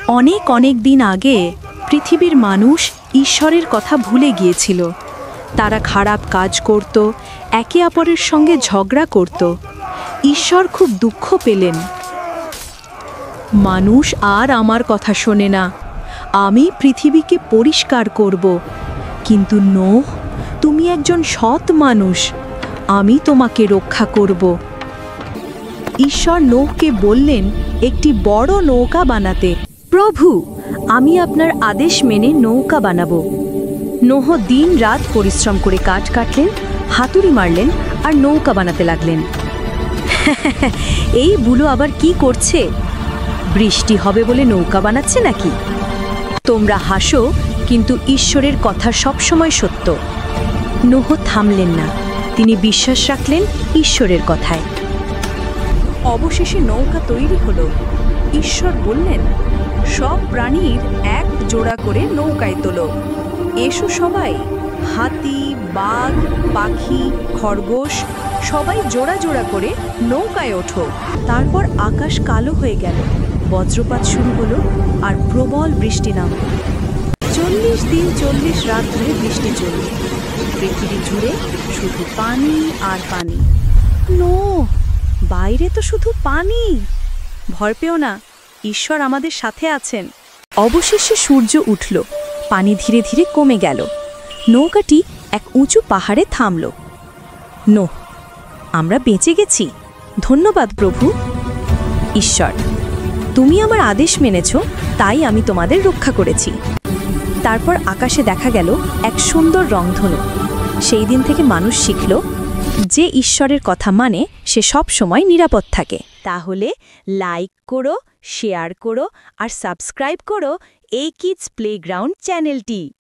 অনেক অনেক দিন আগে পৃথিবীর মানুষ ঈশ্বরের কথা ভুলে গিয়েছিল। তারা খারাপ কাজ করত, একে অপরের সঙ্গে ঝগড়া করত। ঈশ্বর খুব দুঃখ পেলেন। মানুষ আর আমার কথা শোনে না, আমি পৃথিবীকে পরিষ্কার করব। কিন্তু নোহ, তুমি একজন সৎ মানুষ, আমি তোমাকে রক্ষা করব। ঈশ্বর নোহকে বললেন একটি বড় নৌকা বানাতে। প্রভু, আমি আপনার আদেশ মেনে নৌকা বানাবো। নোহ দিন রাত পরিশ্রম করে কাঠ কাটলেন, হাতুড়ি মারলেন আর নৌকা বানাতে লাগলেন। এই বুলো আবার কি করছে? বৃষ্টি হবে বলে নৌকা বানাচ্ছে নাকি? তোমরা হাসো, কিন্তু ঈশ্বরের কথা সবসময় সত্য। নোহ থামলেন না, তিনি বিশ্বাস রাখলেন ঈশ্বরের কথায়। অবশেষে নৌকা তৈরি হলো। ঈশ্বর বললেন, সব প্রাণীর এক জোড়া করে নৌকায় তোলো। এসো সবাই, হাতি, বাঘ, পাখি, খরগোশ সবাই জোড়া জোড়া করে নৌকায় ওঠো। তারপর আকাশ কালো হয়ে গেল, বজ্রপাত শুরু হলো আর প্রবল বৃষ্টি নামল। 40 দিন 40 রাত ধরে বৃষ্টি চলল। পৃথিবী জুড়ে শুধু পানি আর পানি। নোহ, বাইরে তো শুধু পানি। ভয় পেও না, ঈশ্বর আমাদের সাথে আছেন। অবশেষে সূর্য উঠল, পানি ধীরে ধীরে কমে গেল। নৌকাটি এক উঁচু পাহাড়ে থামল। নোহ, আমরা বেঁচে গেছি, ধন্যবাদ প্রভু। ঈশ্বর, তুমি আমার আদেশ মেনেছ, তাই আমি তোমাদের রক্ষা করেছি। তারপর আকাশে দেখা গেল এক সুন্দর রংধনু। সেই দিন থেকে মানুষ শিখল, যে ঈশ্বরের কথা মানে সে সব সময় নিরাপদ থাকে। তাহলে লাইক করো, শেয়ার করো আর সাবস্ক্রাইব করো এই কিডস প্লেগ্রাউন্ড চ্যানেলটি।